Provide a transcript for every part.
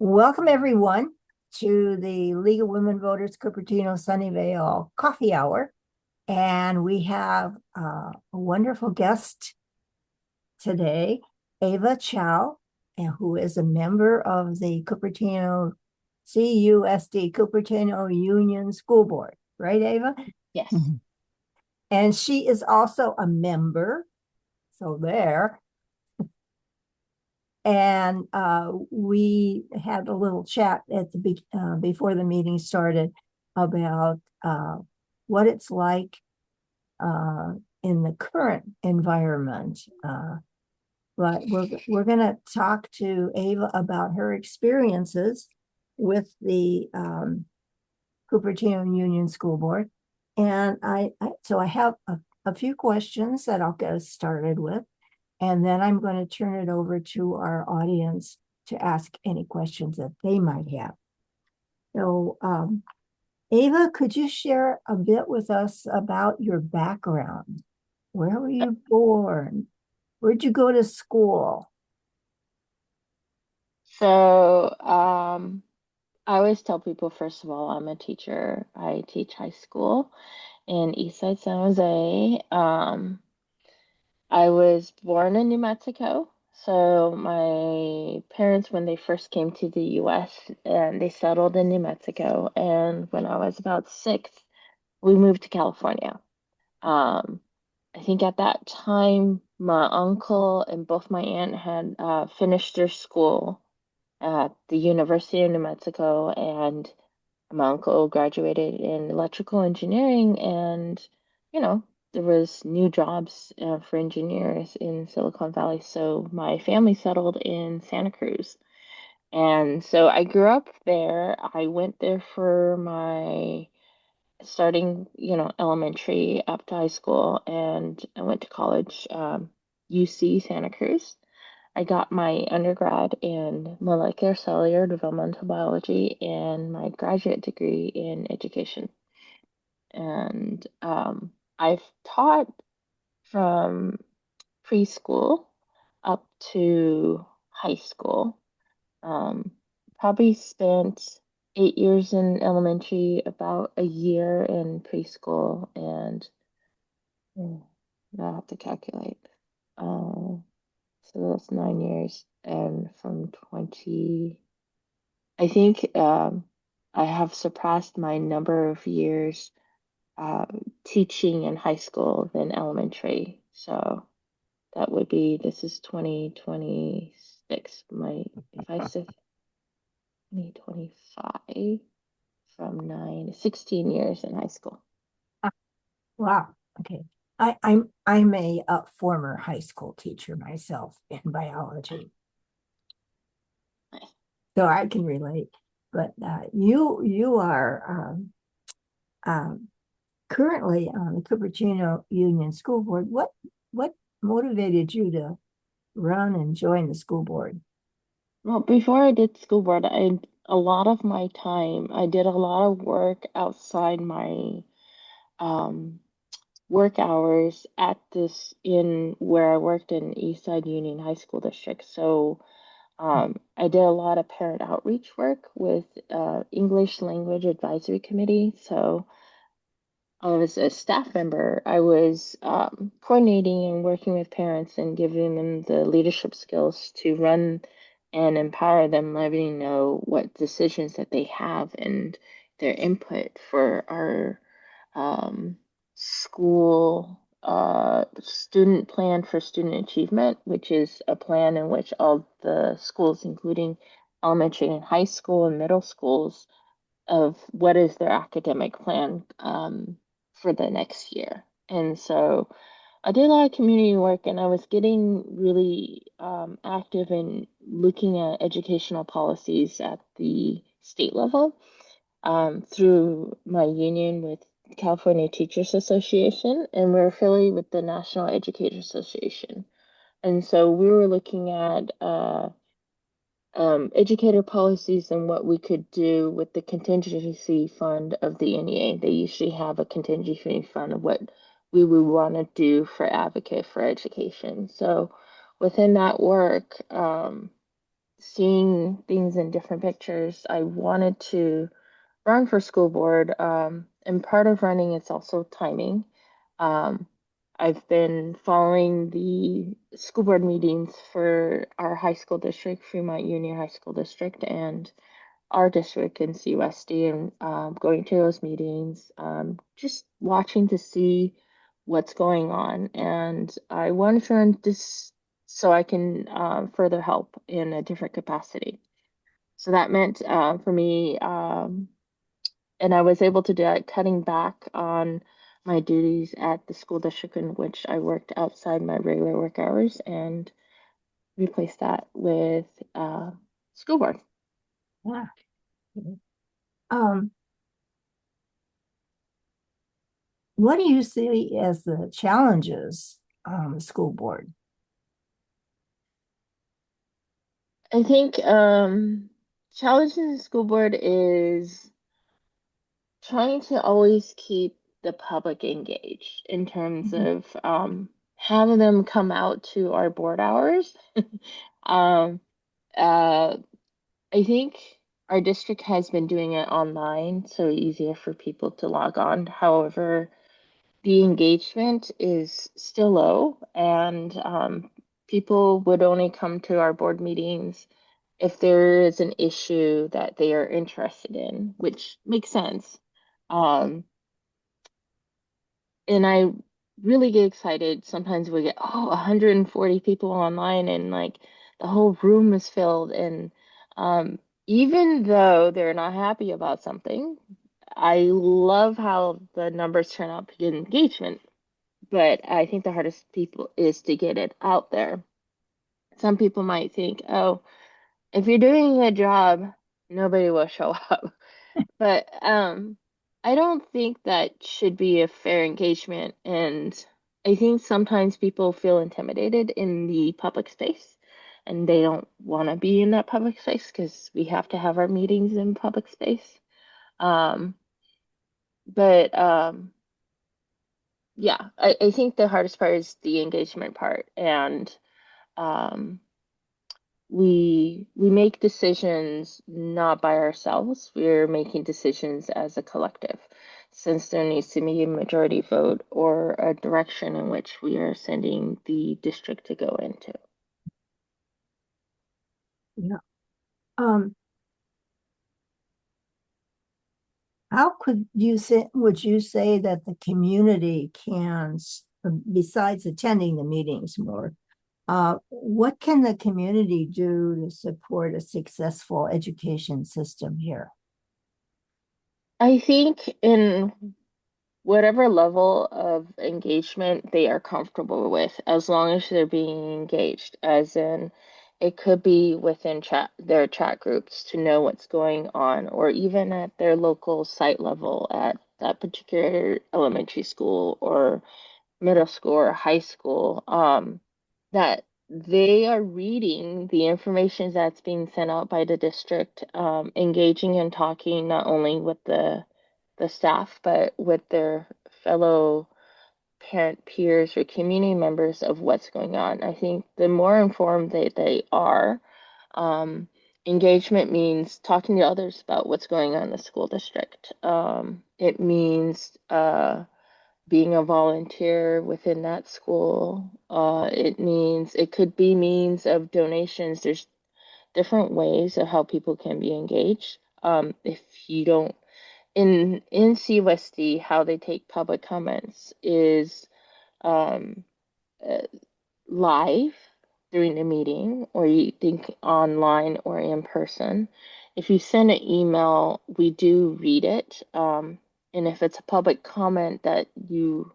Welcome, everyone, to the League of Women Voters Cupertino Sunnyvale Coffee Hour. And we have a wonderful guest today, Ava Chiao, and who is a member of the Cupertino CUSD, Cupertino Union School Board. Right, Ava? Yes. Mhm. And she is also a member. So there. And we had a little chat at the before the meeting started about what it's like uh, in the current environment. But we're going to talk to Ava about her experiences with the Cupertino Union School Board, and I have a few questions that I'll get us started with. And then I'm going to turn it over to our audience to ask any questions that they might have. So, Ava, could you share a bit with us about your background? Where were you born? Where'd you go to school? So, I always tell people, first of all, I'm a teacher. I teach high school in Eastside San Jose. I was born in New Mexico. So my parents, when they first came to the US, and they settled in New Mexico. And when I was about 6, we moved to California. Um, I think at that time, my uncle and both my aunt had finished their school at the University of New Mexico, and my uncle graduated in electrical engineering, and you know, there was new jobs for engineers in Silicon Valley, so my family settled in Santa Cruz. And so I grew up there. I went there for my starting, elementary up to high school, and I went to college, UC Santa Cruz. I got my undergrad in molecular cellular developmental biology and my graduate degree in education. And I've taught from preschool up to high school. Um, Probably spent 8 years in elementary, about a year in preschool, and I have to calculate. Um, So that's 9 years. And from 20, I think I have surpassed my number of years teaching in high school than elementary. So that would be, this is 2026. If I said 2025, from 16 years in high school. Wow. Okay. I'm a former high school teacher myself in biology, Nice. so I can relate. But you are um, currently on the Cupertino Union School Board. What motivated you to run and join the school board? Well, before I did school board, a lot of my time, I did a lot of work outside my um, work hours at this in where I worked in Eastside Union High School District. So I did a lot of parent outreach work with English Language Advisory Committee. So I was a staff member. I was coordinating and working with parents and giving them the leadership skills to run and empower them, letting know what decisions that they have and their input for our um, school student plan for student achievement, which is a plan in which all the schools, including elementary and high school and middle schools, of what is their academic plan for the next year. And so I did a lot of community work, and I was getting really active in looking at educational policies at the state level through my union with California Teachers Association, and we're affiliated with the National Educators Association. And so we were looking at educator policies and what we could do with the contingency fund of the NEA. They usually have a contingency fund of what we would want to do for advocate for education. So within that work, seeing things in different pictures, I wanted to run for school board. And part of running is also timing. Um, I've been following the school board meetings for our high school district, Fremont Union High School District, and our district in CUSD, and going to those meetings, just watching to see what's going on. And I wanted to run this so I can further help in a different capacity. So that meant for me, and I was able to do it, cutting back on my duties at the school district in which I worked outside my regular work hours and replace that with school board. Yeah. Um, what do you see as the challenges on the school board? I think challenges in school board is trying to always keep the public engaged in terms Mhm. of having them come out to our board hours. um, uh, I think our district has been doing it online, so easier for people to log on. However, the engagement is still low, and people would only come to our board meetings if there is an issue that they are interested in, which makes sense. Um, and I really get excited. Sometimes we get, 140 people online, and like the whole room is filled. And um, even though they're not happy about something, I love how the numbers turn out to get engagement. But I think the hardest people is to get it out there. Some people might think, oh, if you're doing a job, nobody will show up. But I don't think that should be a fair engagement. And I think sometimes people feel intimidated in the public space and they don't want to be in that public space because we have to have our meetings in public space. Um, but yeah, I think the hardest part is the engagement part. And um, we make decisions not by ourselves. We're making decisions as a collective, since there needs to be a majority vote or a direction in which we are sending the district to go into. Yeah. Um, how could you say, would you say that the community can, besides attending the meetings more, what can the community do to support a successful education system here? I think in whatever level of engagement they are comfortable with, as long as they're being engaged, as in it could be within their chat groups to know what's going on, or even at their local site level at that particular elementary school or middle school or high school, that they are reading the information that's being sent out by the district, engaging and talking not only with the staff, but with their fellow parent peers or community members of what's going on. I think the more informed they are, um, engagement means talking to others about what's going on in the school district. It means being a volunteer within that school. It means it could be means of donations. There's different ways of how people can be engaged. If you don't in CUSD, how they take public comments is um, uh, live during the meeting, or you think online or in person. If you send an email, we do read it. And if it's a public comment that you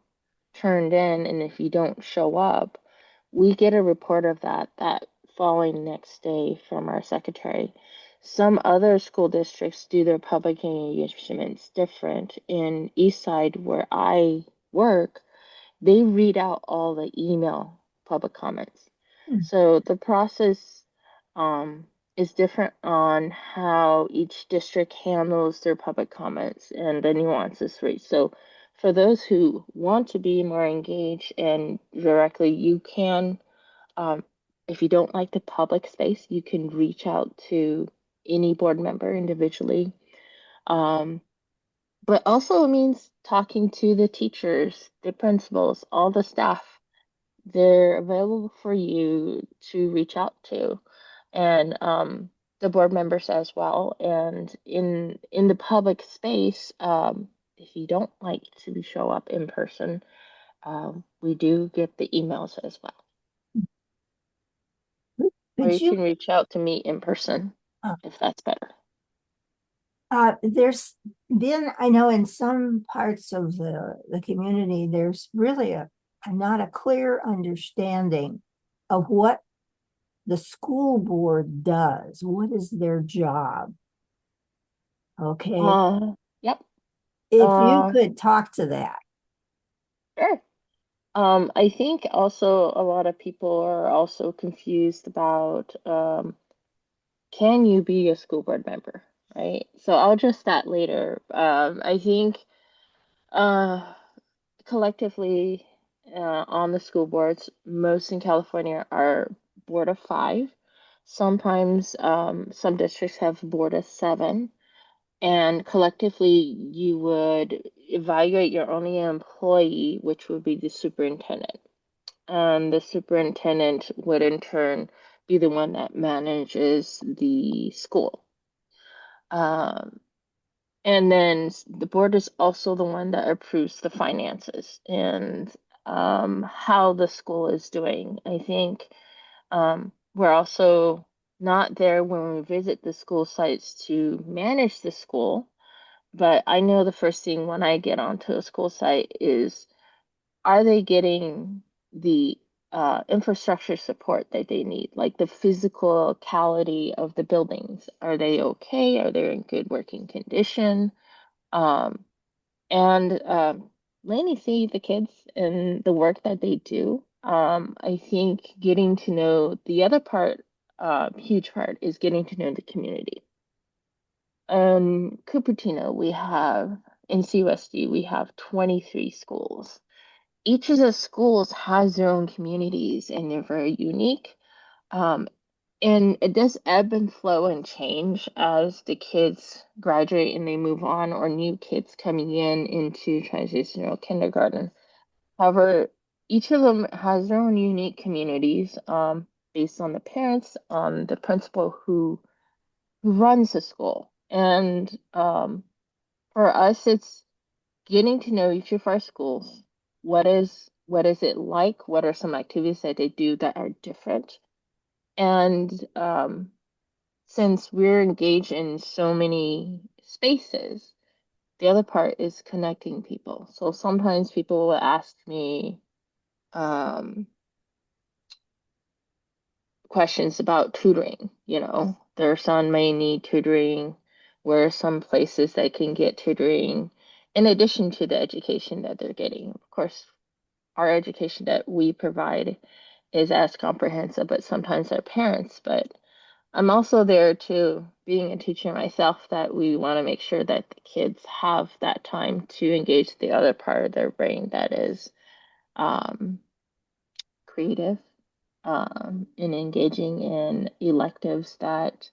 turned in, and if you don't show up, we get a report of that following next day from our secretary. Some other school districts do their public engagements different. In Eastside, where I work, they read out all the email public comments. Hmm. So the process um, is different on how each district handles their public comments and the nuances, right? So for those who want to be more engaged and directly, you can um, if you don't like the public space, you can reach out to any board member individually. Um, but also it means talking to the teachers, the principals, all the staff. They're available for you to reach out to, and the board members as well. And in the public space, if you don't like to show up in person, we do get the emails as well. Or Could you you, can reach out to me in person uh, if that's better. there's been, I know in some parts of the community, there's really not a clear understanding of what the school board does. What is their job? Okay. Yep. If you Uh, could talk to that. sure. I think also a lot of people are also confused about can you be a school board member, right? So I'll just that later. I think uh, collectively on the school boards, most in California are board of five. Sometimes some districts have board of seven. And collectively, you would evaluate your only employee, which would be the superintendent. And the superintendent would in turn be the one that manages the school. Um, and then the board is also the one that approves the finances and how the school is doing. I think we're also not there when we visit the school sites to manage the school, but I know the first thing when I get onto a school site is, are they getting the infrastructure support that they need, like the physicality of the buildings? Are they okay? Are they in good working condition? Um, and Mainly see the kids and the work that they do. I think getting to know the other part, huge part, is getting to know the community. Cupertino, we have in CUSD, we have 23 schools. Each of the schools has their own communities and they're very unique. Um, and it does ebb and flow and change as the kids graduate and they move on, or new kids coming in into transitional kindergarten. However, each of them has their own unique communities based on the parents, on the principal who runs the school. And for us, it's getting to know each of our schools. What is it like? What are some activities that they do that are different? And since we're engaged in so many spaces, the other part is connecting people. So sometimes people will ask me um, questions about tutoring. Their son may need tutoring. Where are some places they can get tutoring in addition to the education that they're getting? Of course, our education that we provide is as comprehensive, but sometimes our parents. But I'm also there too, being a teacher myself, that we want to make sure that the kids have that time to engage the other part of their brain that is um, creative, and engaging in electives that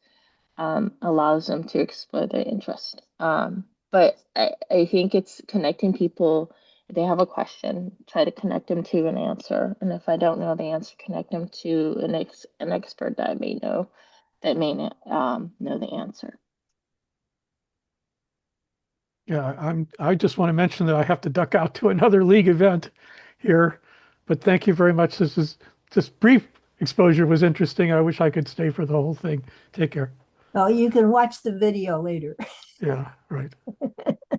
allows them to explore their interest. But I think it's connecting people. If they have a question, try to connect them to an answer. And if I don't know the answer, connect them to an expert that I may know that may know the answer. Yeah, I just want to mention that I have to duck out to another league event here, but thank you very much. This brief exposure was interesting. I wish I could stay for the whole thing. Take care. Well, you can watch the video later. Yeah, right.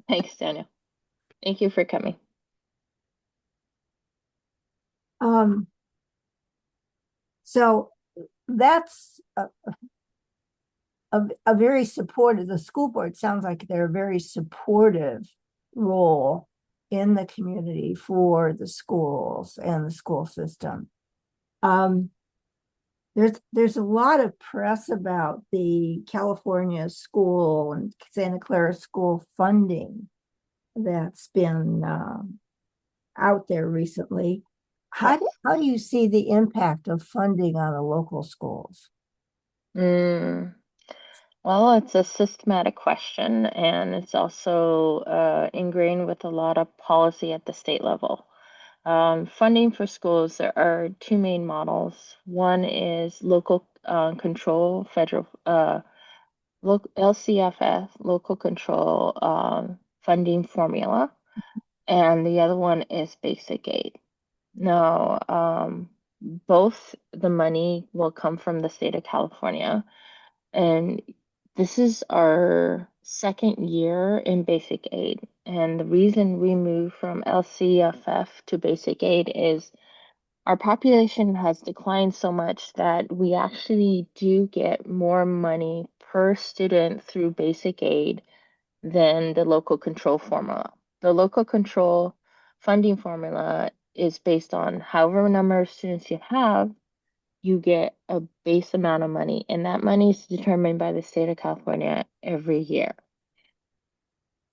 Thanks, Daniel. Thank you for coming. Um, so that's a very supportive, the school board sounds like they're a very supportive role in the community for the schools and the school system. There's a lot of press about the California school and Santa Clara school funding that's been out there recently. How do you see the impact of funding on the local schools? Mm, well, it's a systematic question, and it's also ingrained with a lot of policy at the state level. Funding for schools, there are two main models. One is local control, federal LCFF, local control funding formula, and the other one is basic aid. Now, both the money will come from the state of California, and this is our second year in basic aid. And the reason we moved from LCFF to basic aid is our population has declined so much that we actually do get more money per student through basic aid than the local control formula. The local control funding formula is based on however number of students you have, you get a base amount of money, and that money is determined by the state of California every year.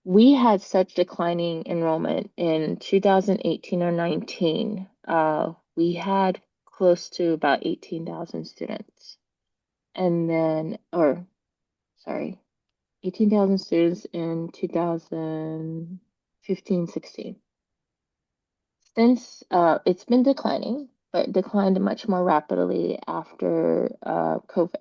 We had such declining enrollment in 2018 or 19. We had close to about 18,000 students. And then, or sorry, 18,000 students in 2015, 16. Since it's been declining, but declined much more rapidly after COVID.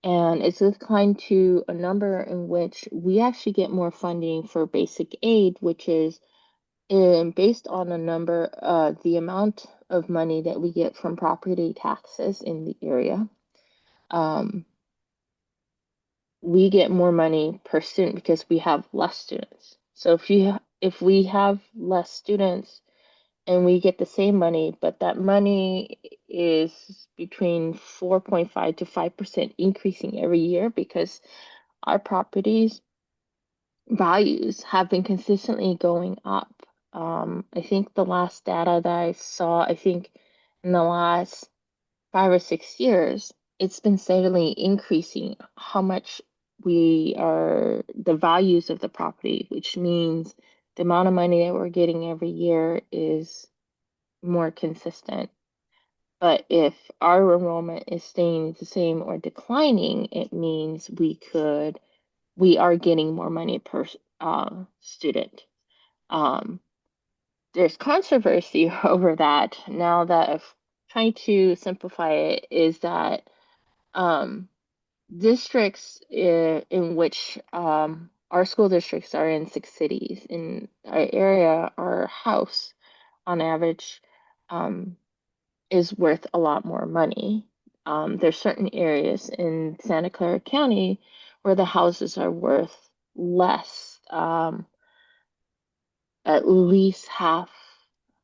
And it's declined to a number in which we actually get more funding for basic aid, which is based on a number, the amount of money that we get from property taxes in the area. We get more money per student because we have less students. So if we have less students and we get the same money, but that money is between 4.5 to 5% increasing every year because our properties values have been consistently going up. I think the last data that I saw, I think in the last 5 or 6 years, it's been steadily increasing how much the values of the property, which means the amount of money that we're getting every year is more consistent. But if our enrollment is staying the same or declining, it means we are getting more money per student. Um, there's controversy over that now that if trying to simplify it is that um, districts in which our school districts are in 6 cities in our area, our house on average is worth a lot more money. There's certain areas in Santa Clara County where the houses are worth less, at least half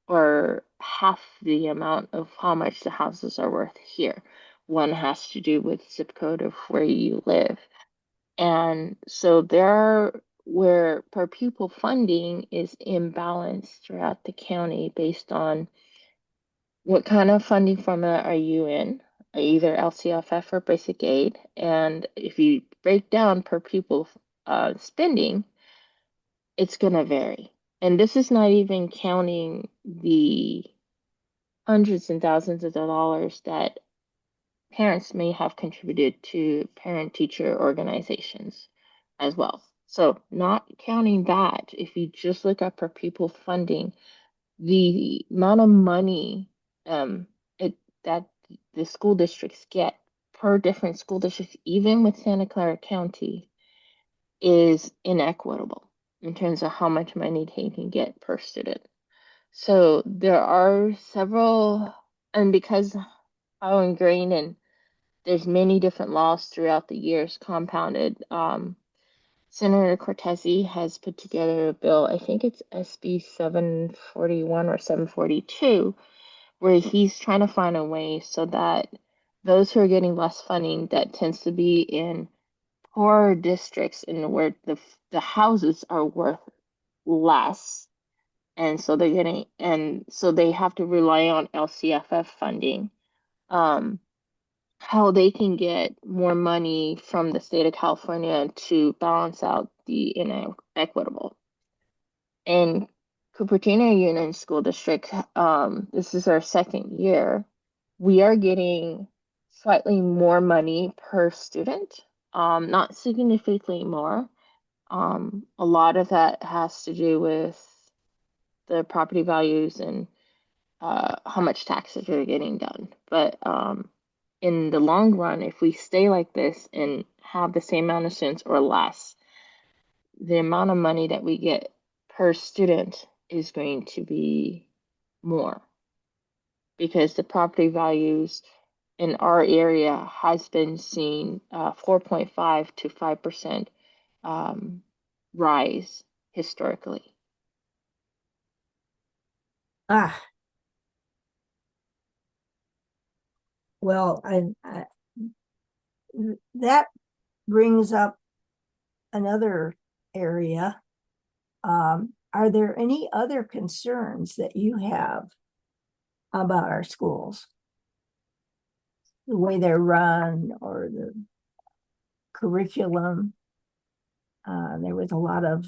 or half the amount of how much the houses are worth here. One has to do with zip code of where you live. And so there are where per pupil funding is imbalanced throughout the county based on what kind of funding formula are you in, either LCFF or basic aid. And if you break down per pupil spending, it's going to vary. And this is not even counting the hundreds and thousands of dollars that parents may have contributed to parent-teacher organizations as well. So not counting that, if you just look up per pupil funding, the amount of money um, that the school districts get per different school districts, even with Santa Clara County, is inequitable in terms of how much money they can get per student. So there are several, and because how ingrained and there's many different laws throughout the years compounded. Senator Cortese has put together a bill, I think it's SB 741 or 742, where he's trying to find a way so that those who are getting less funding, that tends to be in poorer districts and where the houses are worth less, and so they have to rely on LCFF funding. How they can get more money from the state of California to balance out the inequitable. And Cupertino Union School District, this is our second year. We are getting slightly more money per student, not significantly more. A lot of that has to do with the property values and how much taxes are getting done. But in the long run, if we stay like this and have the same amount of students or less, the amount of money that we get per student is going to be more because the property values in our area has been seeing 4.5 to 5% rise historically. Ah, well, that brings up another area. Are there any other concerns that you have about our schools? The way they're run or the curriculum? There was a lot of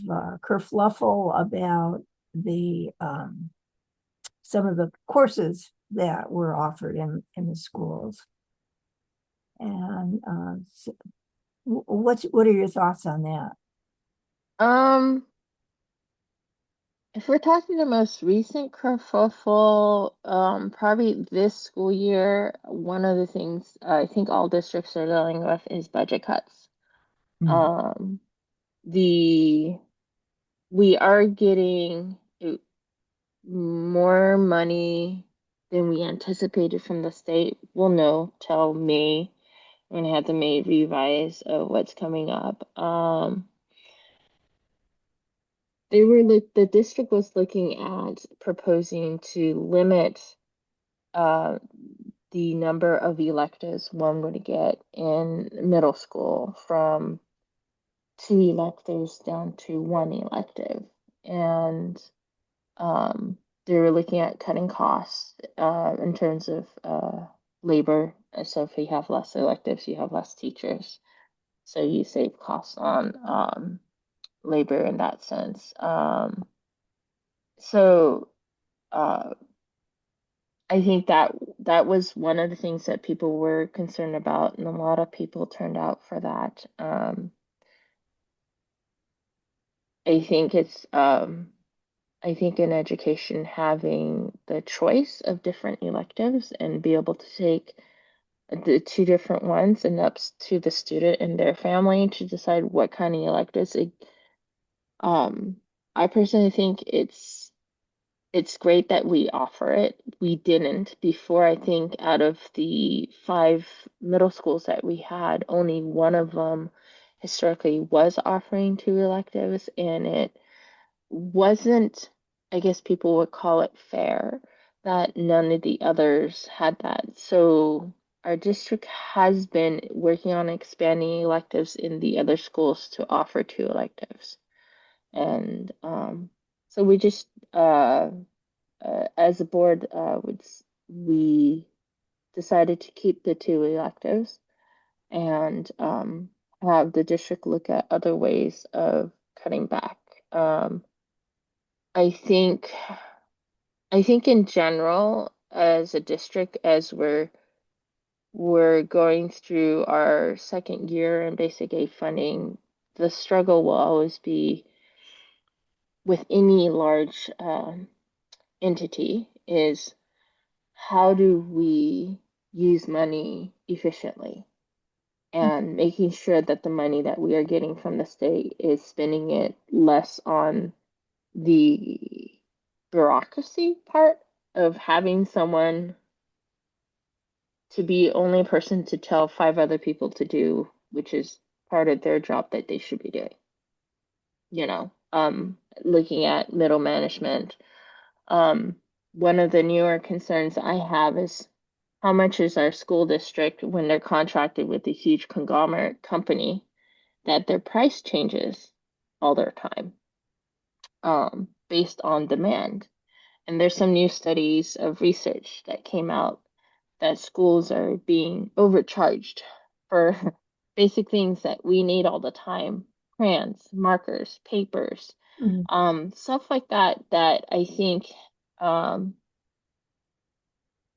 kerfluffle about the some of the courses that were offered in the schools. And so what are your thoughts on that? If we're talking the most recent kerfuffle, probably this school year, one of the things I think all districts are dealing with is budget cuts. Um, the we are getting more money than we anticipated from the state. We'll know till May. We're gonna have the May revise of what's coming up. The district was looking at proposing to limit uh, the number of electives one would get in middle school from 2 electives down to 1 elective. And they were looking at cutting costs in terms of labor. So if you have less electives, you have less teachers. So you save costs on labor in that sense. So uh, I think that was one of the things that people were concerned about, and a lot of people turned out for that. I think I think in education, having the choice of different electives and be able to take the two different ones, and up to the student and their family to decide what kind of electives. Um, I personally think it's great that we offer it. We didn't before. I think out of the 5 middle schools that we had, only one of them historically was offering 2 electives, and it wasn't, I guess people would call it fair that none of the others had that. So our district has been working on expanding electives in the other schools to offer 2 electives. And so we just as a board, we decided to keep the 2 electives and have the district look at other ways of cutting back. I think, I think in general, as a district, as we're going through our second year in basic aid funding, the struggle will always be with any large entity is how do we use money efficiently and making sure that the money that we are getting from the state is spending it less on the bureaucracy part of having someone to be only a person to tell 5 other people to do, which is part of their job that they should be doing. You know, looking at middle management. One of the newer concerns I have is how much is our school district when they're contracted with a huge conglomerate company that their price changes all their time, based on demand. And there's some new studies of research that came out that schools are being overcharged for basic things that we need all the time: crayons, markers, papers, Stuff like that, that I think,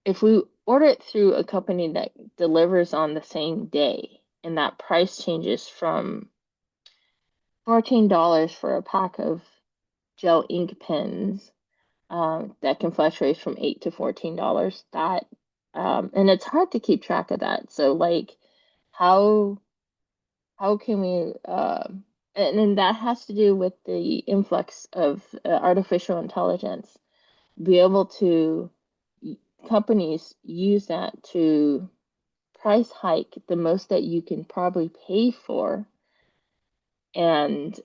if we order it through a company that delivers on the same day and that price changes from $14 for a pack of gel ink pens, that can fluctuate from $8 to $14, that, and it's hard to keep track of that. So like, how how can we, and that has to do with the influx of artificial intelligence, be able to, companies use that to price hike the most that you can probably pay for, and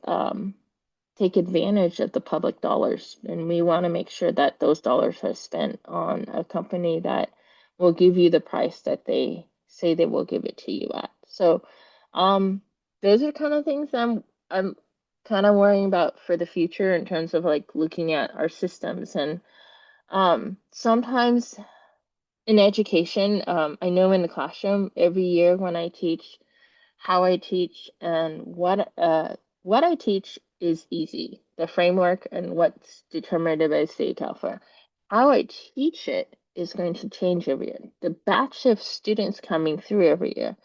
take advantage of the public dollars. And we want to make sure that those dollars are spent on a company that will give you the price that they say they will give it to you at. So, those are kind of things I'm kind of worrying about for the future in terms of like looking at our systems. And sometimes in education, I know in the classroom every year when I teach, how I teach and what I teach is easy. The framework and what's determined by State California. How I teach it is going to change every year. The batch of students coming through every year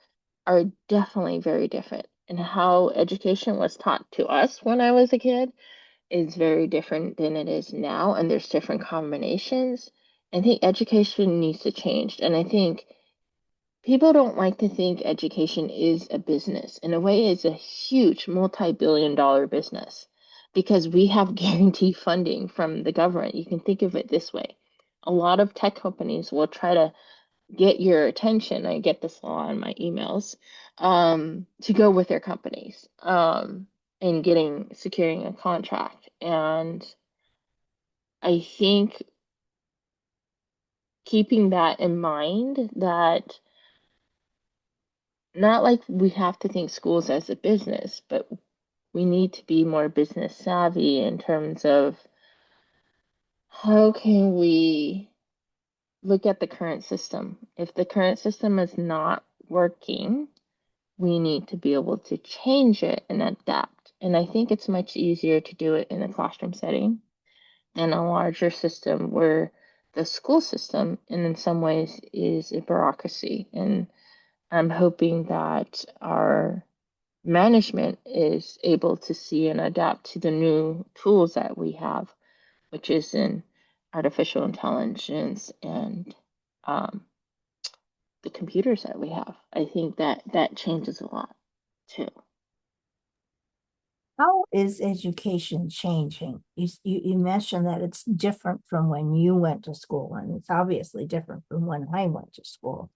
are definitely very different. And how education was taught to us when I was a kid is very different than it is now. And there's different combinations. I think education needs to change. And I think people don't like to think education is a business. In a way, it's a huge multi-billion-dollar business because we have guaranteed funding from the government. You can think of it this way. A lot of tech companies will try to get your attention. I get this a lot in my emails, to go with their companies, and securing a contract. And I think keeping that in mind, that not like we have to think schools as a business, but we need to be more business savvy in terms of how can we look at the current system. If the current system is not working, we need to be able to change it and adapt. And I think it's much easier to do it in a classroom setting than a larger system where the school system, and in some ways, is a bureaucracy. And I'm hoping that our management is able to see and adapt to the new tools that we have, which is in artificial intelligence and, um, the computers that we have. I think that that changes a lot too. How is education changing? You mentioned that it's different from when you went to school, and it's obviously different from when I went to school.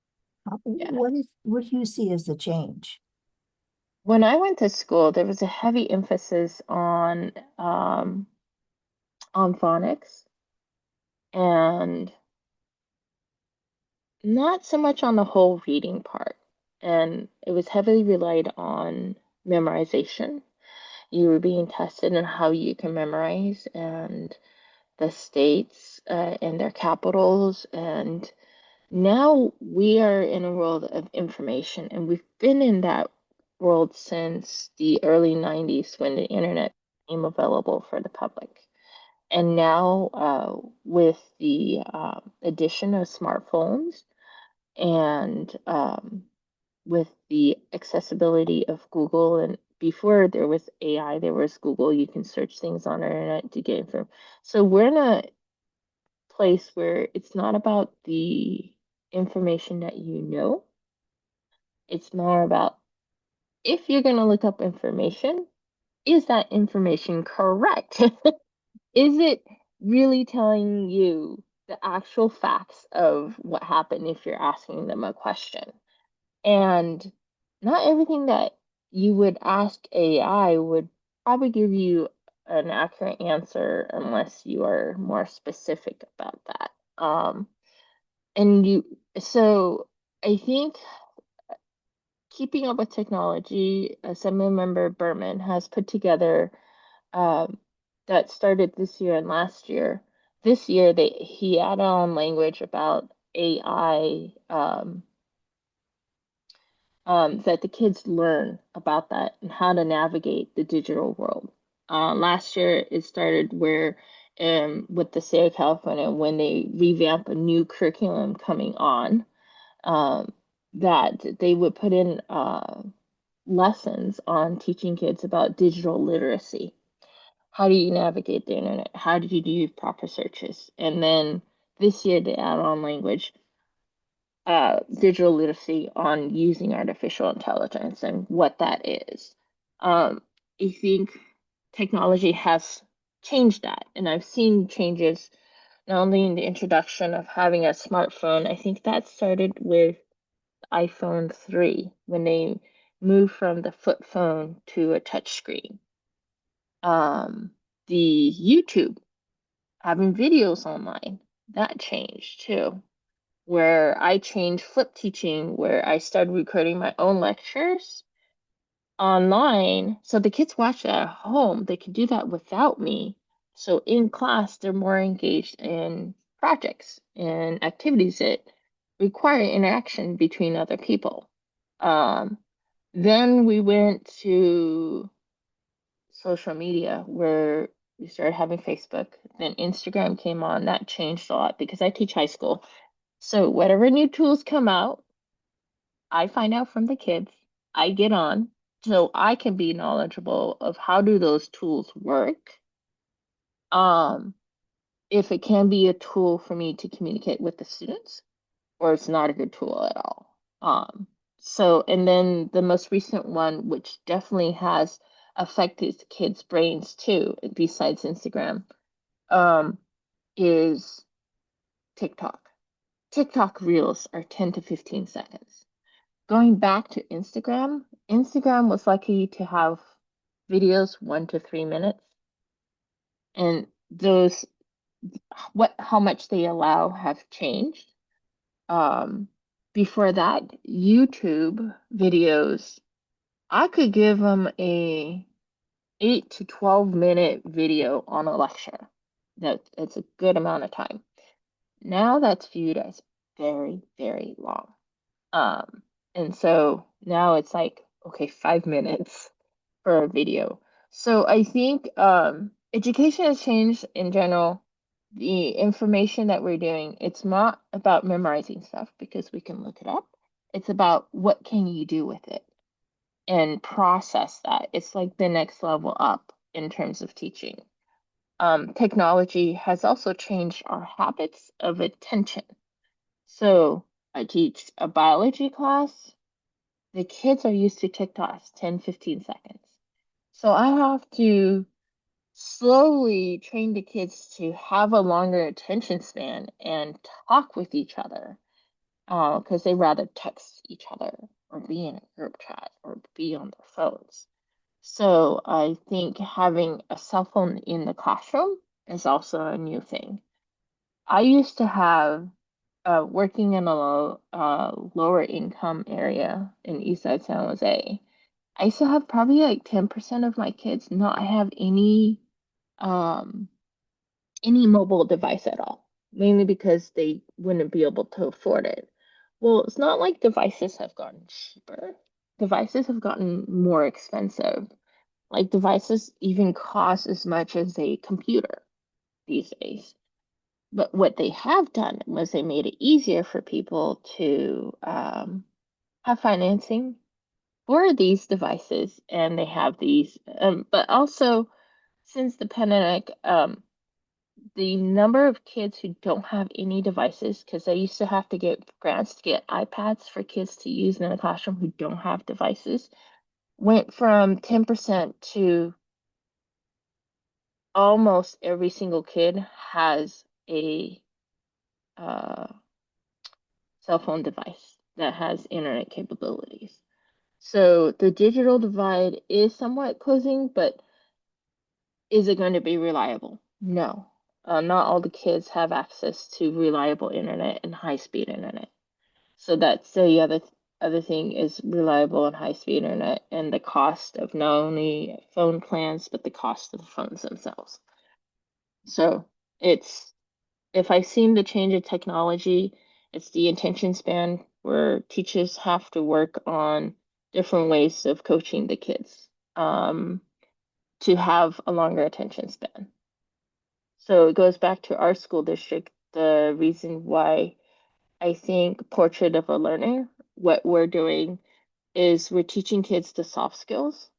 Yeah. What do you see as the change? When I went to school, there was a heavy emphasis on phonics, and not so much on the whole reading part. And it was heavily relied on memorization. You were being tested on how you can memorize, and the states, and their capitals. And now we are in a world of information, and we've been in that world since the early 90s when the internet became available for the public. And now, with the addition of smartphones, and with the accessibility of Google, and before there was AI, there was Google. You can search things on the internet to get information. So we're in a place where it's not about the information that you know. It's more about, if you're going to look up information, is that information correct? Is it really telling you the actual facts of what happened if you're asking them a question? And not everything that you would ask AI would probably give you an accurate answer unless you are more specific about that. And so I think keeping up with technology, Assembly Member Berman has put together, um, that started this year and last year. This year, he added on language about AI, that the kids learn about that and how to navigate the digital world. Last year it started where with the state of California, when they revamp a new curriculum coming on, um, that they would put in lessons on teaching kids about digital literacy. How do you navigate the internet? How do you do proper searches? And then this year they add on language, digital literacy on using artificial intelligence and what that is. I think technology has changed that, and I've seen changes not only in the introduction of having a smartphone. I think that started with iPhone 3 when they moved from the flip phone to a touch screen. The YouTube, having videos online, that changed too, where I changed flip teaching, where I started recording my own lectures online. So the kids watch it at home. They can do that without me. So in class, they're more engaged in projects and activities that require interaction between other people. Um, then we went to social media where we started having Facebook. Then Instagram came on. That changed a lot because I teach high school. So whatever new tools come out, I find out from the kids. I get on so I can be knowledgeable of how do those tools work. Um, if it can be a tool for me to communicate with the students, or it's not a good tool at all. And then the most recent one, which definitely has affected kids' brains too, besides Instagram, um, is TikTok. TikTok reels are 10 to 15 seconds. Going back to Instagram, Instagram was lucky to have videos 1 to 3 minutes, and those how much they allow have changed. Um, Before that, YouTube videos, I could give them a 8 to 12 minute video on a lecture. That's a good amount of time. Now that's viewed as very, very long. And so now it's like, okay, 5 minutes for a video. So I think education has changed in general. The information that we're doing, it's not about memorizing stuff because we can look it up. It's about what can you do with it and process that. It's like the next level up in terms of teaching. Technology has also changed our habits of attention. So I teach a biology class. The kids are used to TikToks 10, 15 seconds. So I have to slowly train the kids to have a longer attention span and talk with each other because they rather text each other or be in a group chat or be on their phones. So I think having a cell phone in the classroom is also a new thing. I used to have working in a lower income area in Eastside San Jose. I used to have probably like 10% of my kids not have um, any mobile device at all, mainly because they wouldn't be able to afford it. Well, it's not like devices have gotten cheaper. Devices have gotten more expensive. Like devices even cost as much as a computer these days. But what they have done was they made it easier for people to have financing for these devices, and they have these. But also, since the pandemic, the number of kids who don't have any devices, because they used to have to get grants to get iPads for kids to use in the classroom who don't have devices, went from 10% to almost every single kid has a uh, cell phone device that has internet capabilities. So the digital divide is somewhat closing, but is it going to be reliable? No. Not all the kids have access to reliable internet and high-speed internet. So that's the other thing is reliable and high-speed internet and the cost of not only phone plans, but the cost of the phones themselves. So it's if I've seen the change of technology, it's the attention span where teachers have to work on different ways of coaching the kids. to have a longer attention span. So it goes back to our school district, the reason why I think Portrait of a Learner, what we're doing is we're teaching kids the soft skills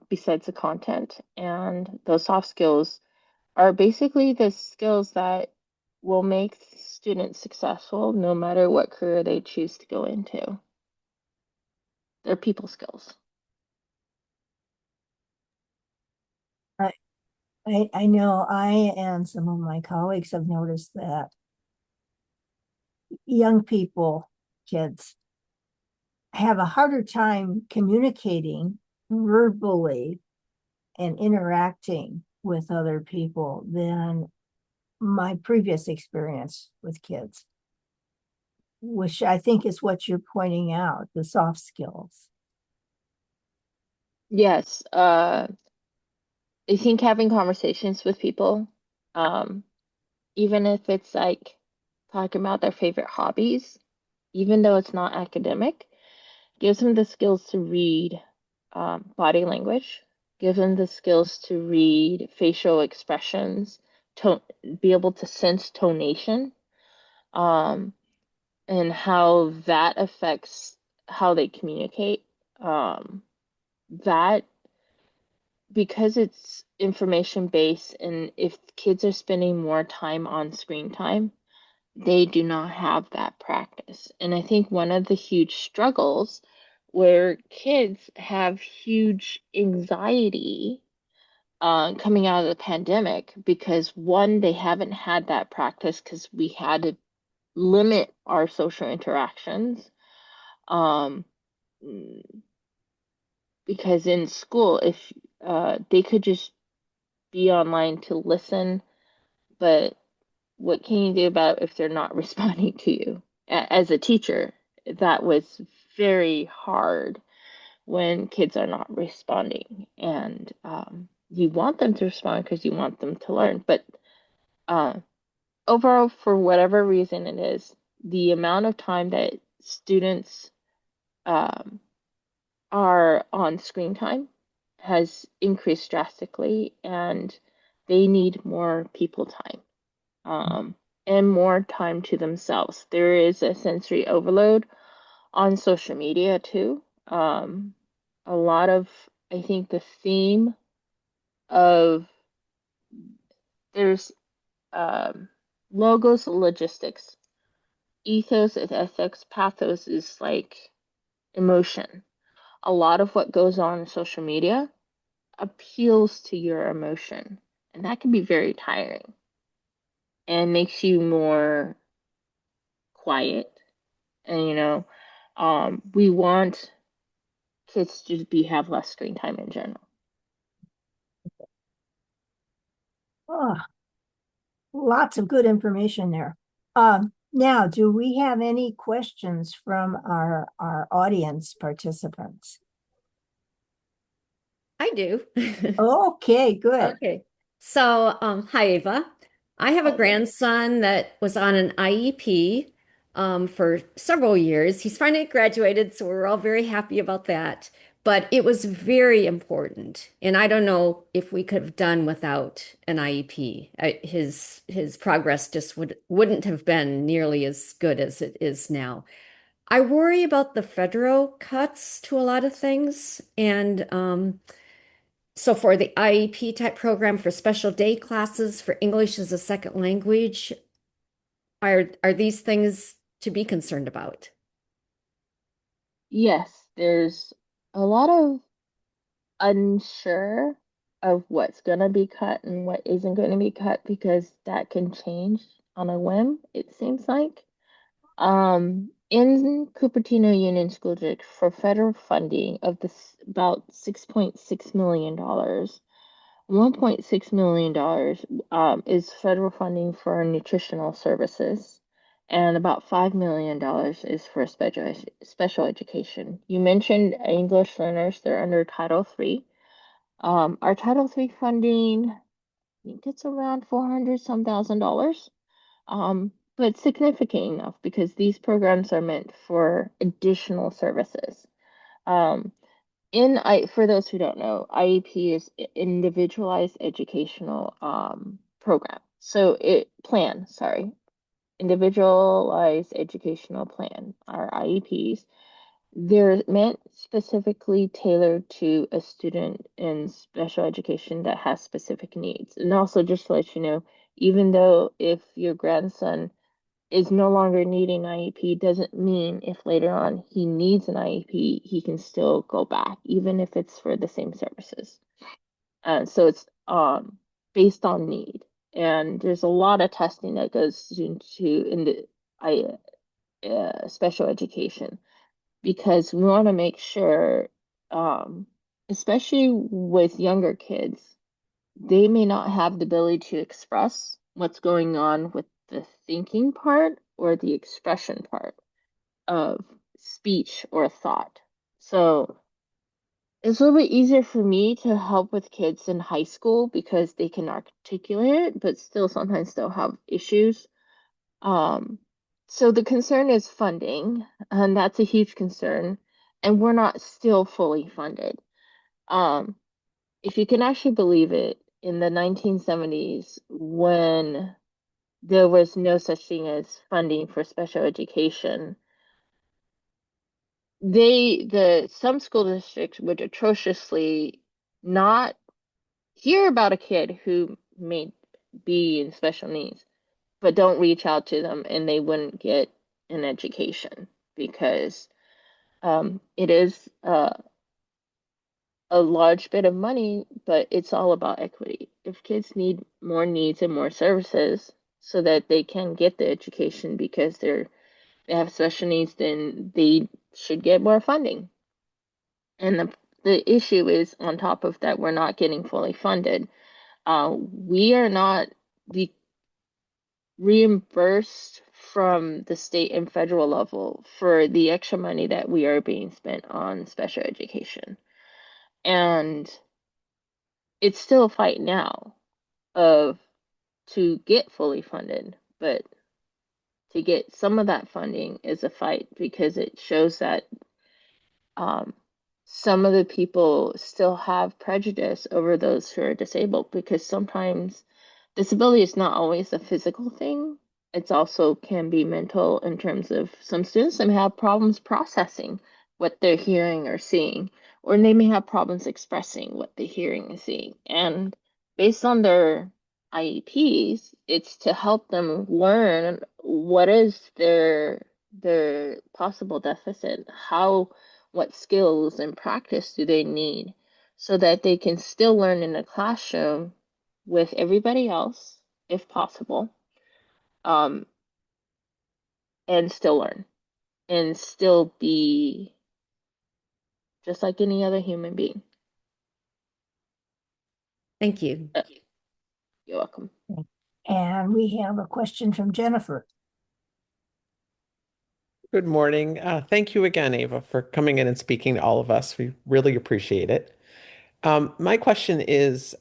besides the content. And those soft skills are basically the skills that will make students successful no matter what career they choose to go into. They're people skills. I know I and some of my colleagues have noticed that young people, kids, have a harder time communicating verbally and interacting with other people than my previous experience with kids, which I think is what you're pointing out, the soft skills. Yes, I think having conversations with people, um, even if it's like talking about their favorite hobbies, even though it's not academic, gives them the skills to read body language, gives them the skills to read facial expressions, tone, be able to sense tonation, um, and how that affects how they communicate. That because it's information based, and if kids are spending more time on screen time, they do not have that practice. And I think one of the huge struggles where kids have huge anxiety coming out of the pandemic because one, they haven't had that practice because we had to limit our social interactions. Um, because in school, if they could just be online to listen, but what can you do about if they're not responding to you? As a teacher, that was very hard when kids are not responding. And you want them to respond because you want them to learn. But uh, overall, for whatever reason it is, the amount of time that students um, are on screen time has increased drastically, and they need more people time. And more time to themselves. There is a sensory overload on social media too. A lot of, I think the theme of there's logos, logistics, ethos is ethics, pathos is like emotion. A lot of what goes on in social media appeals to your emotion, and that can be very tiring and makes you more quiet. And we want kids to be have less screen time in general. Oh, lots of good information there. Now, do we have any questions from our audience participants? I do. Okay, good. Okay. So, hi, Ava. I have a grandson that was on an IEP for several years. He's finally graduated, so we're all very happy about that. But it was very important, and I don't know if we could have done without an IEP. His progress just wouldn't have been nearly as good as it is now. I worry about the federal cuts to a lot of things, and so for the IEP type program for special day classes for English as a second language, are these things to be concerned about? Yes, there's a lot of unsure of what's going to be cut and what isn't going to be cut because that can change on a whim, it seems like. In Cupertino Union School District for federal funding of this about $6.6 million, $1.6 million is federal funding for nutritional services, and about $5 million is for special education. You mentioned English learners, they're under Title III. Our Title III funding, I think it's around 400 some thousand dollars, but significant enough because these programs are meant for additional services. Um, For those who don't know, IEP is individualized educational program. So individualized educational plan, our IEPs. They're meant specifically tailored to a student in special education that has specific needs. And also just to let you know, even though if your grandson is no longer needing IEP, doesn't mean if later on he needs an IEP, he can still go back, even if it's for the same services. So it's based on need. And there's a lot of testing that goes into special education because we want to make sure, especially with younger kids, they may not have the ability to express what's going on with the thinking part or the expression part of speech or thought. So it's a little bit easier for me to help with kids in high school because they can articulate it, but still sometimes they'll have issues. Um, so the concern is funding, and that's a huge concern, and we're not still fully funded. Um, if you can actually believe it, in the 1970s, when there was no such thing as funding for special education, some school districts would atrociously not hear about a kid who may be in special needs, but don't reach out to them and they wouldn't get an education because it is a large bit of money, but it's all about equity. If kids need more needs and more services so that they can get the education because they have special needs, then they should get more funding. And the issue is on top of that, we're not getting fully funded. We are not reimbursed from the state and federal level for the extra money that we are being spent on special education. And it's still a fight now of to get fully funded, but to get some of that funding is a fight because it shows that um, some of the people still have prejudice over those who are disabled because sometimes disability is not always a physical thing. It's also can be mental in terms of some students that may have problems processing what they're hearing or seeing, or they may have problems expressing what they're hearing and seeing. And based on their IEPs, it's to help them learn what is their possible deficit, what skills and practice do they need so that they can still learn in the classroom with everybody else, if possible, um, and still learn and still be just like any other human being. Thank you. You're welcome. And we have a question from Jennifer. Good morning. Thank you again, Ava, for coming in and speaking to all of us. We really appreciate it. My question is,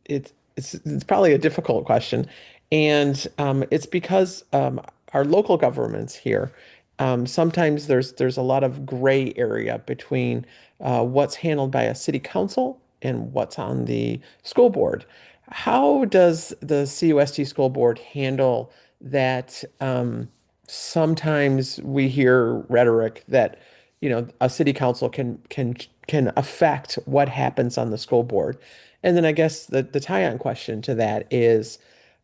it's probably a difficult question, and it's because our local governments here, sometimes there's a lot of gray area between what's handled by a city council and what's on the school board. How does the CUSD school board handle that? Sometimes we hear rhetoric that, a city council can affect what happens on the school board. And then I guess the tie-on question to that is,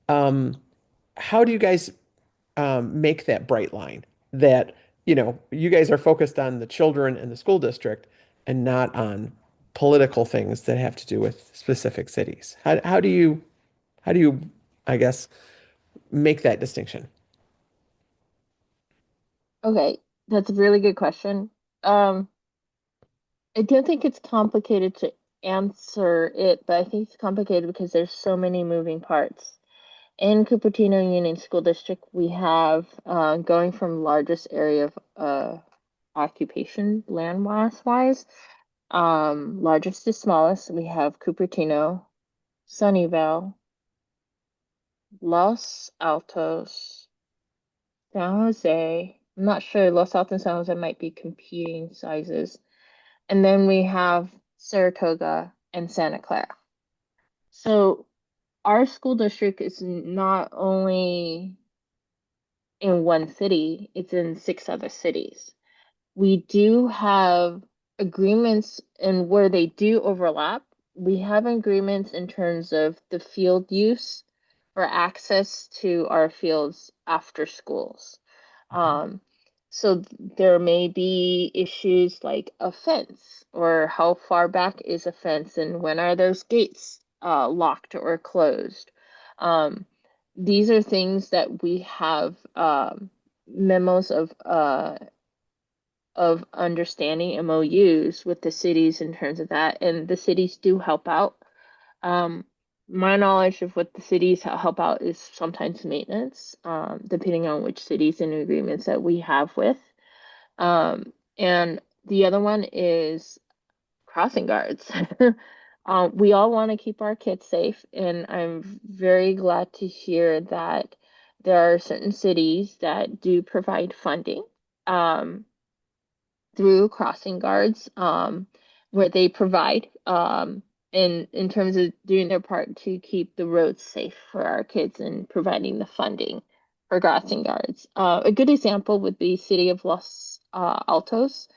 how do you guys make that bright line that, you guys are focused on the children in the school district and not on political things that have to do with specific cities? How do you, I guess, make that distinction? Okay, that's a really good question. I don't think it's complicated to answer it, but I think it's complicated because there's so many moving parts. In Cupertino Union School District, we have going from largest area of occupation land mass wise, largest to smallest, we have Cupertino, Sunnyvale, Los Altos, San Jose. I'm not sure. Los Altos and San Jose might be competing sizes. and then we have Saratoga and Santa Clara. So our school district is not only in one city, it's in 6 other cities. We do have agreements, and where they do overlap, we have agreements in terms of the field use or access to our fields after schools. So there may be issues like a fence, or how far back is a fence, and when are those gates locked or closed. These are things that we have memos of understanding MOUs with the cities in terms of that, and the cities do help out. My knowledge of what the cities help out is sometimes maintenance, depending on which cities and agreements that we have with. And the other one is crossing guards. We all want to keep our kids safe, and I'm very glad to hear that there are certain cities that do provide funding through crossing guards, where they provide in terms of doing their part to keep the roads safe for our kids and providing the funding for crossing guards. A good example would be City of Los Altos.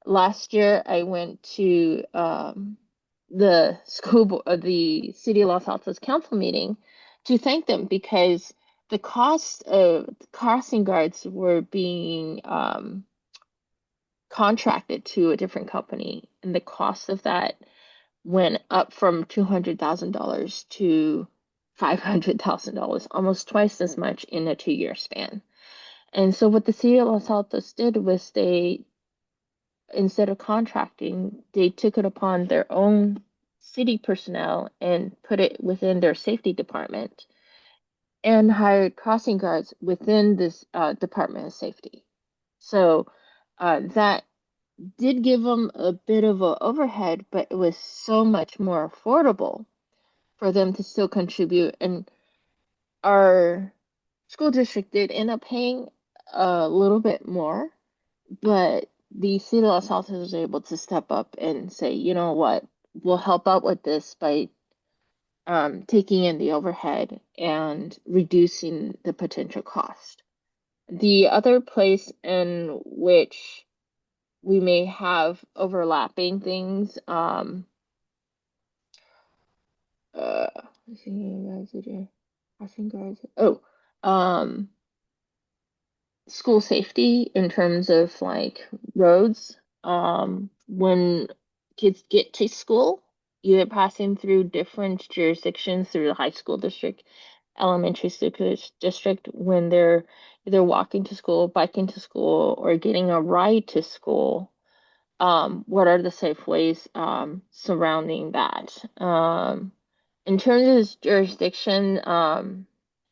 Last year, I went to the the City of Los Altos council meeting to thank them, because the cost of crossing guards were being contracted to a different company, and the cost of that went up from $200,000 to $500,000, almost twice as much in a 2-year span. And so what the City of Los Altos did was they, instead of contracting, they took it upon their own city personnel and put it within their safety department and hired crossing guards within this Department of Safety. So that did give them a bit of an overhead, but it was so much more affordable for them to still contribute. And our school district did end up paying a little bit more, but the City of Los Altos was able to step up and say, you know what, we'll help out with this by taking in the overhead and reducing the potential cost. The other place in which we may have overlapping things. Oh, school safety in terms of like roads. When kids get to school, either passing through different jurisdictions through the high school district, elementary school district, when they're either walking to school, biking to school, or getting a ride to school, what are the safe ways surrounding that? In terms of jurisdiction,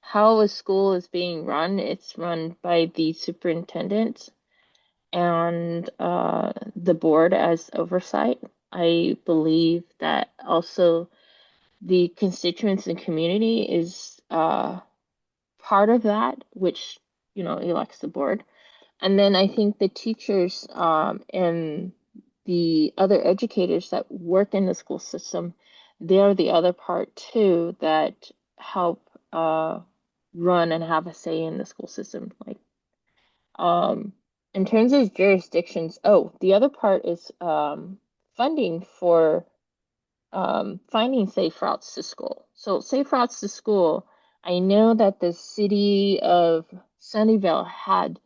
how a school is being run, it's run by the superintendent and the board as oversight. I believe that also the constituents and community is part of that, which, elects the board. And then I think the teachers and the other educators that work in the school system, they're the other part too that help run and have a say in the school system. Like in terms of jurisdictions, the other part is funding for finding safe routes to school. So safe routes to school, I know that the city of Sunnyvale had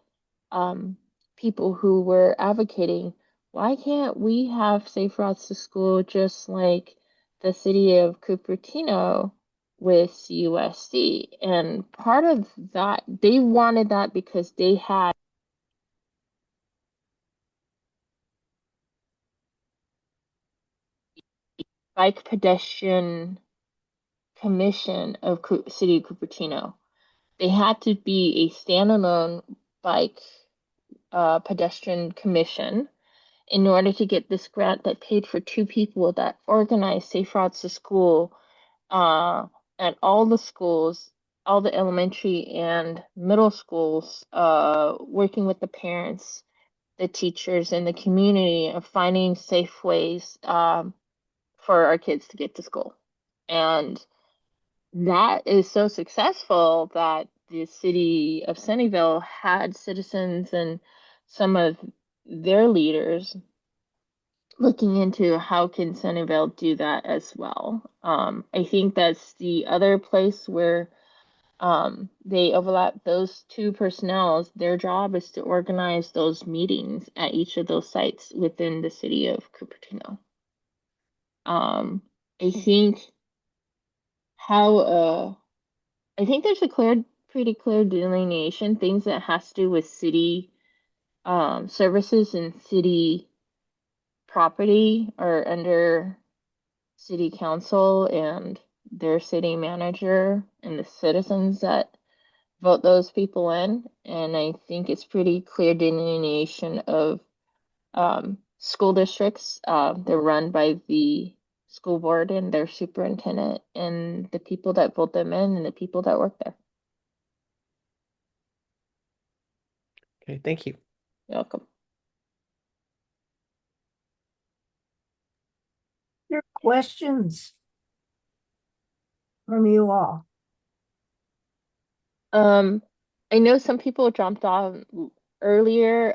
people who were advocating, why can't we have safe routes to school just like the city of Cupertino with CUSD? And part of that, they wanted that because they had bike pedestrian commission of city of Cupertino. They had to be a standalone bike pedestrian commission in order to get this grant that paid for 2 people that organized safe routes to school at all the schools, all the elementary and middle schools, working with the parents the teachers and the community of finding safe ways for our kids to get to school. And that is so successful that the city of Sunnyvale had citizens and some of their leaders looking into how can Sunnyvale do that as well. I think that's the other place where they overlap those two personnels. Their job is to organize those meetings at each of those sites within the city of Cupertino. I think how I think there's a pretty clear delineation, things that has to do with city services and city property are under city council and their city manager and the citizens that vote those people in. And I think it's pretty clear delineation of school districts. They're run by the school board and their superintendent and the people that vote them in and the people that work there. Okay, thank you. You're welcome. Your questions from you all? I know some people jumped on earlier.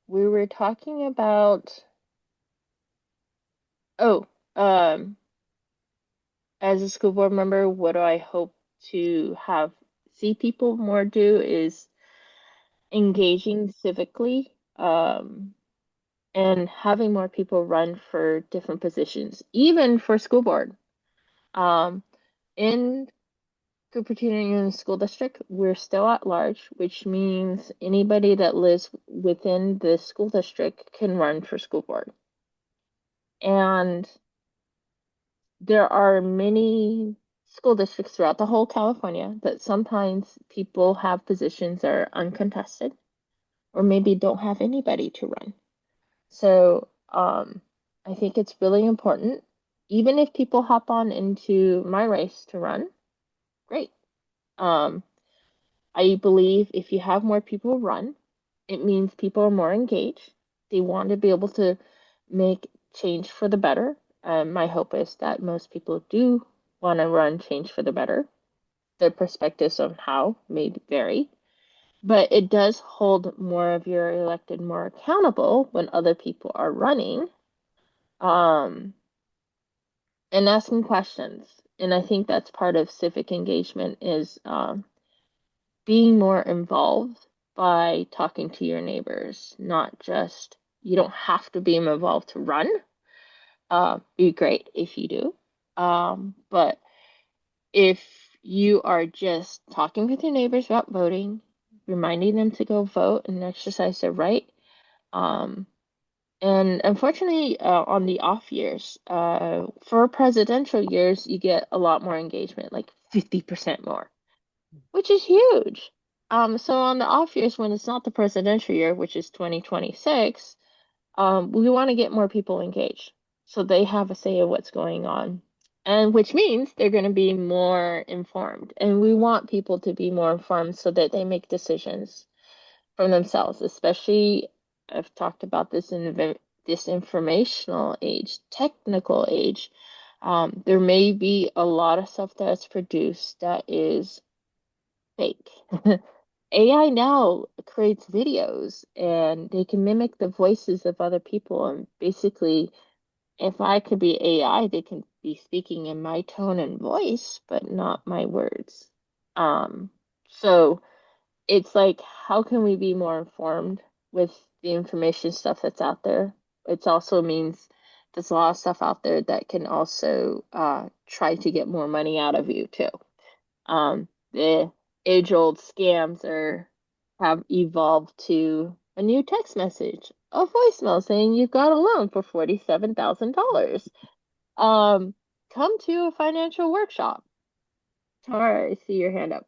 We were talking about, oh, as a school board member, what do I hope to see people more do is engaging civically, and having more people run for different positions, even for school board. In Cupertino Union School District, we're still at large, which means anybody that lives within the school district can run for school board. And there are many school districts throughout the whole California that sometimes people have positions that are uncontested or maybe don't have anybody to run. So I think it's really important, even if people hop on into my race to run, great. I believe if you have more people run, it means people are more engaged. They want to be able to make change for the better. My hope is that most people do want to run change for the better. Their perspectives on how may vary, but it does hold more of your elected more accountable when other people are running, and asking questions. And I think that's part of civic engagement is being more involved by talking to your neighbors, not just, you don't have to be involved to run. Be great if you do. But if you are just talking with your neighbors about voting, reminding them to go vote and exercise their right. And unfortunately, on the off years, for presidential years, you get a lot more engagement, like 50% more, which is huge. So on the off years, when it's not the presidential year, which is 2026, we want to get more people engaged so they have a say of what's going on. And which means they're going to be more informed. And we want people to be more informed so that they make decisions from themselves, especially I've talked about this in this informational age, technical age. There may be a lot of stuff that's produced that is fake. AI now creates videos and they can mimic the voices of other people. And basically, if I could be AI, they can be speaking in my tone and voice, but not my words. So it's like, how can we be more informed with the information stuff that's out there? It also means there's a lot of stuff out there that can also try to get more money out of you too. The age-old scams have evolved to a new text message, a voicemail saying you've got a loan for $47,000. Come to a financial workshop. Tara, I see your hand up.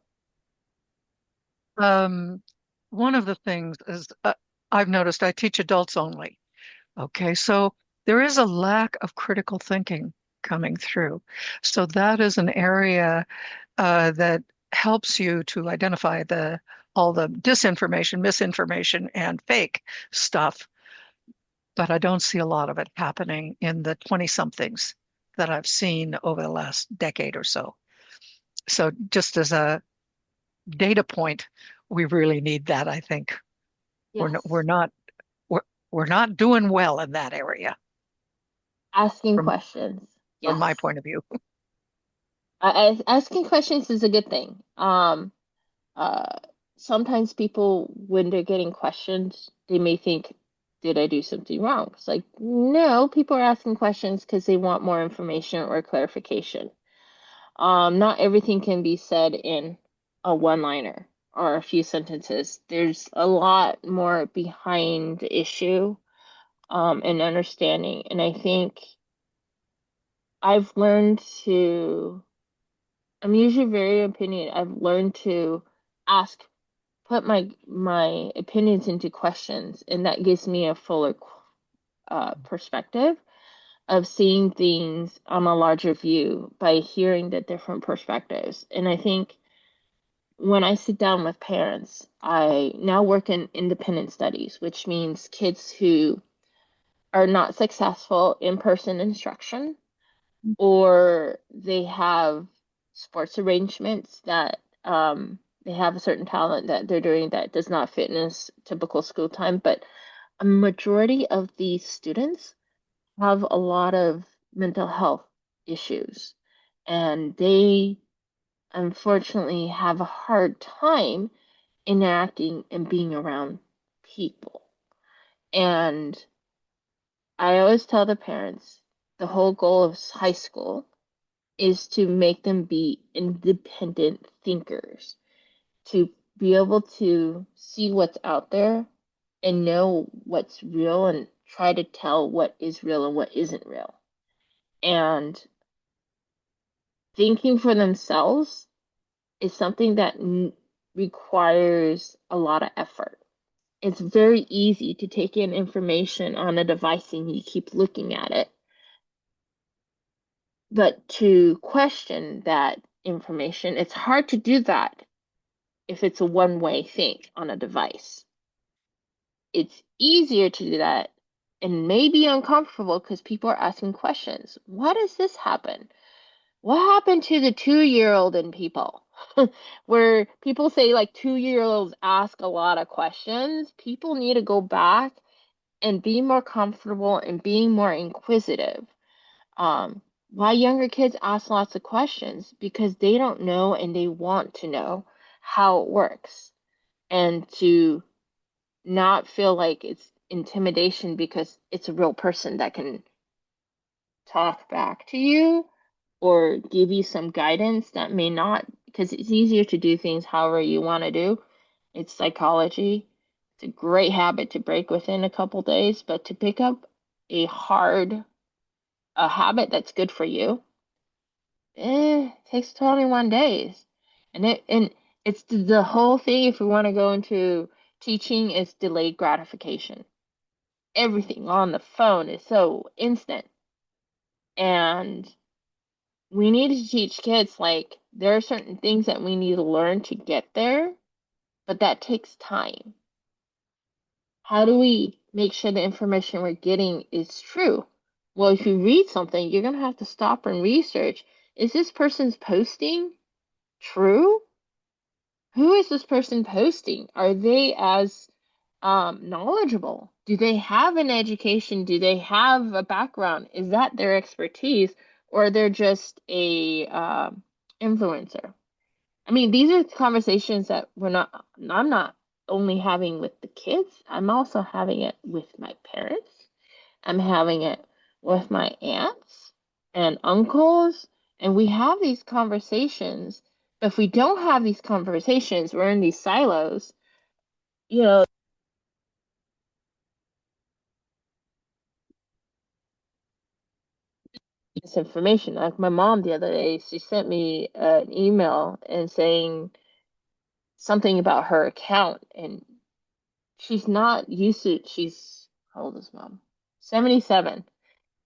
One of the things is I've noticed I teach adults only. Okay, so there is a lack of critical thinking coming through. So that is an area that helps you to identify the all the disinformation, misinformation, and fake stuff, but I don't see a lot of it happening in the 20-somethings that I've seen over the last decade or so. So just as a data point, we really need that, I think. Yes. We're, we're not doing well in that area Asking from, questions. from my Yes. point of view. Asking questions is a good thing. Uh, Sometimes people, when they're getting questions, they may think, did I do something wrong? It's like, no, people are asking questions because they want more information or clarification. Not everything can be said in a one-liner or a few sentences. There's a lot more behind the issue, and understanding. And I think I've learned to, I'm usually very opinionated. I've learned to ask, put my opinions into questions, and that gives me a fuller perspective of seeing things on a larger view by hearing the different perspectives. And I think when I sit down with parents, I now work in independent studies, which means kids who are not successful in person instruction, or they have sports arrangements that they have a certain talent that they're doing that does not fit in a typical school time. But a majority of these students have a lot of mental health issues, and they unfortunately have a hard time interacting and being around people. And I always tell the parents the whole goal of high school is to make them be independent thinkers, to be able to see what's out there and know what's real and try to tell what is real and what isn't real. And thinking for themselves is something that requires a lot of effort. It's very easy to take in information on a device and you keep looking at it. But to question that information, it's hard to do that if it's a one-way thing on a device. It's easier to do that and maybe uncomfortable because people are asking questions. Why does this happen? What happened to the 2-year-old in people? Where people say like 2-year-olds ask a lot of questions. People need to go back and be more comfortable and being more inquisitive. Why younger kids ask lots of questions? Because they don't know and they want to know how it works, and to not feel like it's intimidation because it's a real person that can talk back to you or give you some guidance that may not, because it's easier to do things however you want to do. It's psychology. It's a great habit to break within a couple days, but to pick up a habit that's good for you, it takes 21 days. And it's the whole thing, if we want to go into teaching, is delayed gratification. Everything on the phone is so instant. And we need to teach kids like there are certain things that we need to learn to get there, but that takes time. How do we make sure the information we're getting is true? Well, if you read something, you're going to have to stop and research. Is this person's posting true? Who is this person posting? Are they as knowledgeable? Do they have an education? Do they have a background? Is that their expertise, or they're just a influencer? I mean, these are conversations that I'm not only having with the kids, I'm also having it with my parents. I'm having it with my aunts and uncles. And we have these conversations. But if we don't have these conversations, we're in these silos, you know, this information. Like my mom the other day, she sent me an email and saying something about her account, and she's not used to, how old is mom? 77.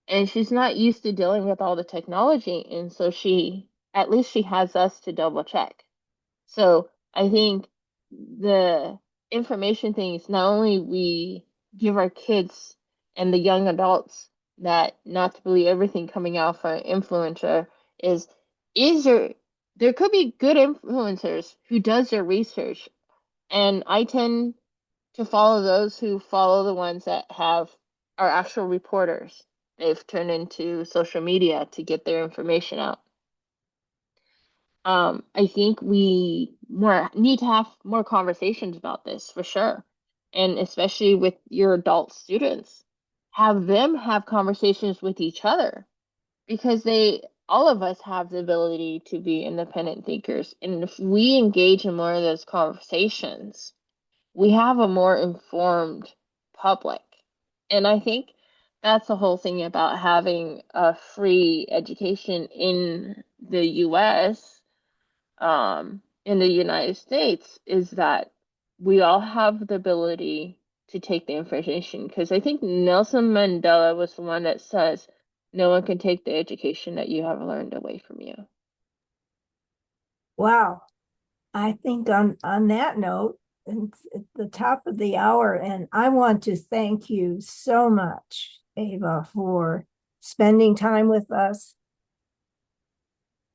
And she's not used to dealing with all the technology. And so at least she has us to double check. So I think the information things, not only we give our kids and the young adults that not to believe everything coming out from an influencer is there could be good influencers who does their research, and I tend to follow those who follow the ones that are actual reporters. They've turned into social media to get their information out. I think we need to have more conversations about this for sure. And especially with your adult students, have them have conversations with each other because all of us have the ability to be independent thinkers. And if we engage in more of those conversations, we have a more informed public. And I think that's the whole thing about having a free education in the US, in the United States, is that we all have the ability to take the information. Because I think Nelson Mandela was the one that says, no one can take the education that you have learned away from you. Wow. I think on that note, it's at the top of the hour, and I want to thank you so much, Ava, for spending time with us,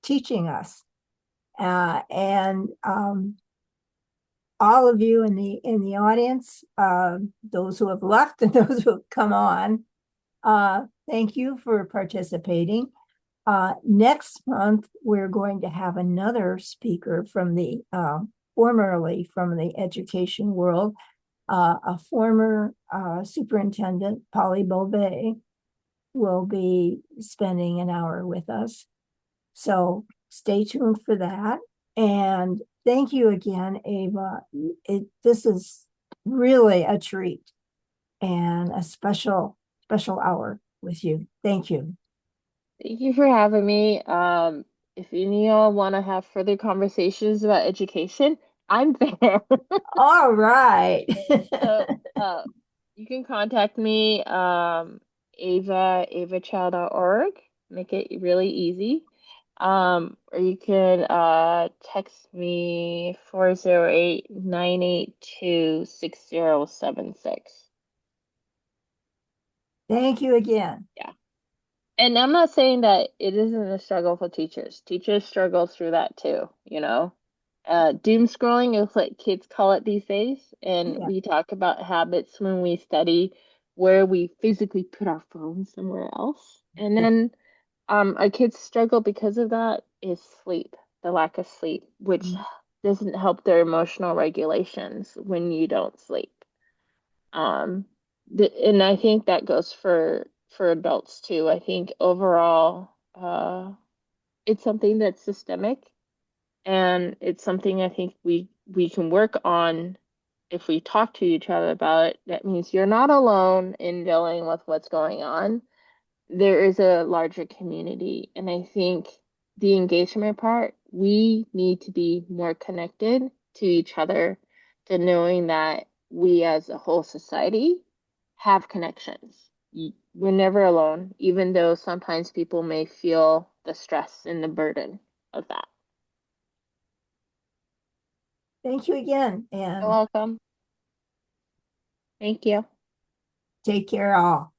teaching us, and all of you in the audience, those who have left and those who have come on. Thank you for participating. Next month, we're going to have another speaker from formerly from the education world, a former superintendent, Polly Beauvais, will be spending an hour with us. So stay tuned for that. And thank you again, Ava. This is really a treat and a special hour with you. Thank you. Thank you for having me. If any of y'all want to have further conversations about education, I'm there. All right. So, you can contact me, avachiao.org. Make it really easy. Or you can text me 408-982-6076. Thank you again. Yeah. And I'm not saying that it isn't a struggle for teachers. Teachers struggle through that too, you know. Doom scrolling is what kids call it these days. And Yeah. we talk about habits when we study where we physically put our phone somewhere else. And then our kids struggle because of that is sleep, the lack of sleep, which doesn't help their emotional regulations when you don't sleep. And I think that goes for adults too. I think overall, it's something that's systemic, and it's something I think we can work on if we talk to each other about it. That means you're not alone in dealing with what's going on. There is a larger community, and I think the engagement part, we need to be more connected to each other, to knowing that we as a whole society have connections. We're never alone, even though sometimes people may feel the stress and the burden of that. Thank you again, You're and welcome. Thank you. take care all.